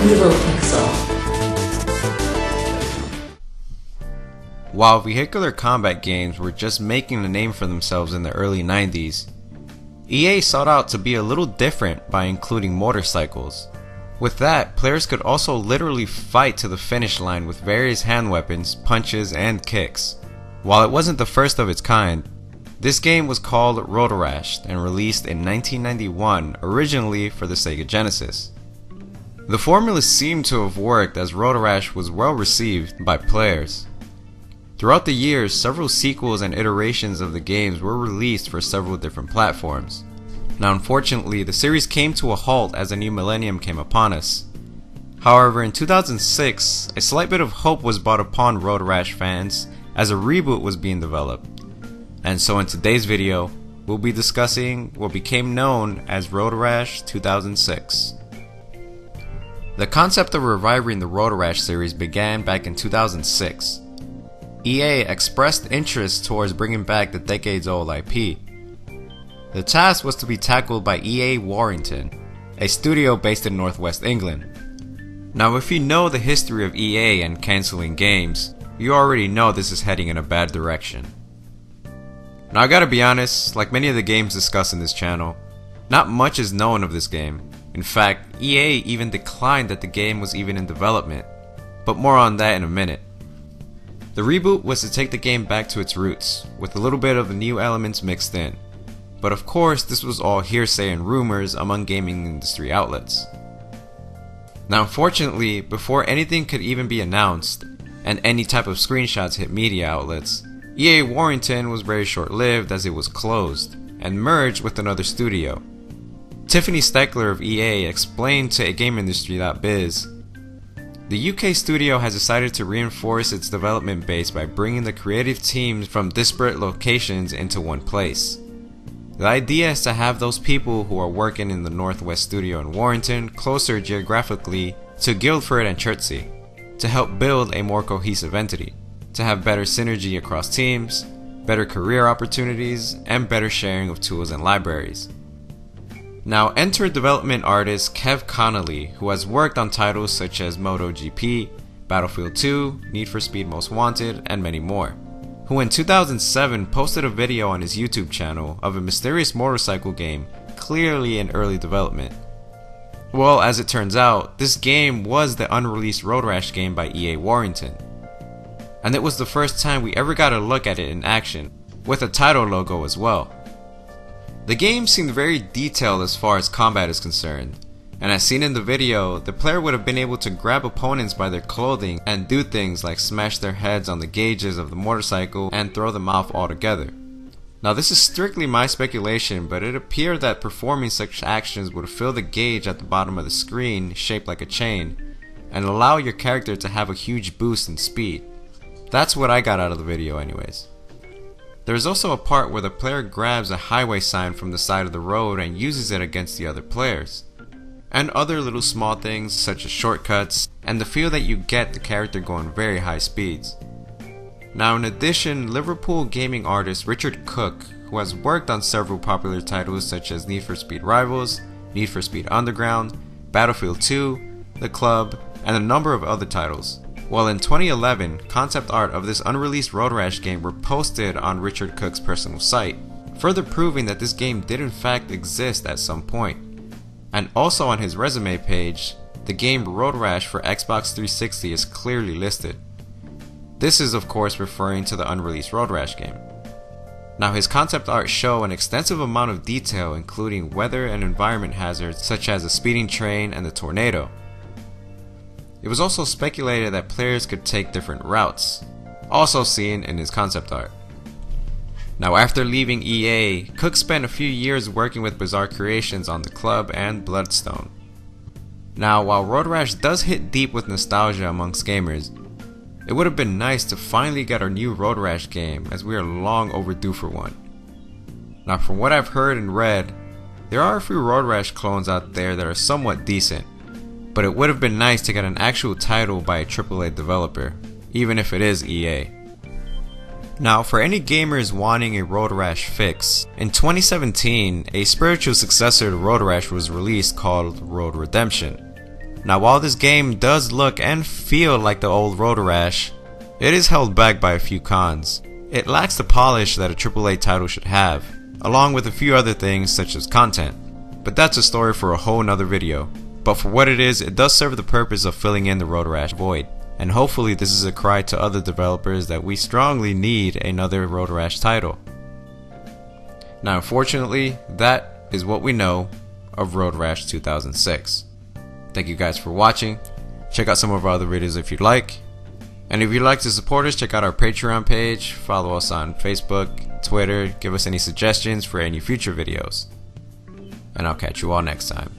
Evil Pixel. While vehicular combat games were just making a name for themselves in the early 90s, EA sought out to be a little different by including motorcycles. With that, players could also literally fight to the finish line with various hand weapons, punches, and kicks. While it wasn't the first of its kind, this game was called Rash and released in 1991, originally for the Sega Genesis. The formula seemed to have worked as Rash was well received by players. Throughout the years, several sequels and iterations of the games were released for several different platforms. Now unfortunately, the series came to a halt as a new millennium came upon us. However, in 2006, a slight bit of hope was brought upon Rash fans as a reboot was being developed. And so in today's video, we'll be discussing what became known as Rash 2006. The concept of reviving the Rash series began back in 2006. EA expressed interest towards bringing back the decades-old IP. The task was to be tackled by EA Warrington, a studio based in Northwest England. Now if you know the history of EA and cancelling games, you already know this is heading in a bad direction. Now I gotta be honest, like many of the games discussed in this channel, not much is known of this game. In fact, EA even declined that the game was even in development, but more on that in a minute. The reboot was to take the game back to its roots, with a little bit of the new elements mixed in. But of course, this was all hearsay and rumors among gaming industry outlets. Now unfortunately, before anything could even be announced, and any type of screenshots hit media outlets, EA Warrington was very short-lived as it was closed, and merged with another studio. Tiffany Steckler of EA explained to GameIndustry.biz, "The UK studio has decided to reinforce its development base by bringing the creative teams from disparate locations into one place. The idea is to have those people who are working in the Northwest studio in Warrington closer geographically to Guildford and Chertsey, to help build a more cohesive entity, to have better synergy across teams, better career opportunities, and better sharing of tools and libraries." Now enter development artist Kev Connolly, who has worked on titles such as MotoGP, Battlefield 2, Need for Speed Most Wanted, and many more, who in 2007 posted a video on his YouTube channel of a mysterious motorcycle game clearly in early development. Well, as it turns out, this game was the unreleased Rash game by EA Warrington. And it was the first time we ever got a look at it in action, with a title logo as well. The game seemed very detailed as far as combat is concerned, and as seen in the video, the player would have been able to grab opponents by their clothing and do things like smash their heads on the gauges of the motorcycle and throw them off altogether. Now this is strictly my speculation, but it appeared that performing such actions would fill the gauge at the bottom of the screen shaped like a chain, and allow your character to have a huge boost in speed. That's what I got out of the video anyways. There's also a part where the player grabs a highway sign from the side of the road and uses it against the other players. And other little small things such as shortcuts, and the feel that you get the character going very high speeds. Now in addition, Liverpool gaming artist Richard Cook, who has worked on several popular titles such as Need for Speed Rivals, Need for Speed Underground, Battlefield 2, The Club, and a number of other titles. Well, in 2011, concept art of this unreleased Rash game were posted on Richard Cook's personal site, further proving that this game did in fact exist at some point. And also on his resume page, the game Rash for Xbox 360 is clearly listed. This is of course referring to the unreleased Rash game. Now his concept art show an extensive amount of detail, including weather and environment hazards such as a speeding train and the tornado. It was also speculated that players could take different routes, also seen in his concept art. Now after leaving EA, Cook spent a few years working with Bizarre Creations on The Club and Bloodstone. Now while Rash does hit deep with nostalgia amongst gamers, it would have been nice to finally get our new Rash game, as we are long overdue for one. Now from what I've heard and read, there are a few Rash clones out there that are somewhat decent, but it would have been nice to get an actual title by a AAA developer, even if it is EA. Now for any gamers wanting a Rash fix, in 2017 a spiritual successor to Rash was released called Road Redemption. Now while this game does look and feel like the old Road Rash, it is held back by a few cons. It lacks the polish that a AAA title should have, along with a few other things such as content. But that's a story for a whole nother video. But for what it is, it does serve the purpose of filling in the Road Rash void. And hopefully this is a cry to other developers that we strongly need another Road Rash title. Now unfortunately, that is what we know of Road Rash 2006. Thank you guys for watching. Check out some of our other videos if you'd like. And if you'd like to support us, check out our Patreon page, follow us on Facebook, Twitter, give us any suggestions for any future videos. And I'll catch you all next time.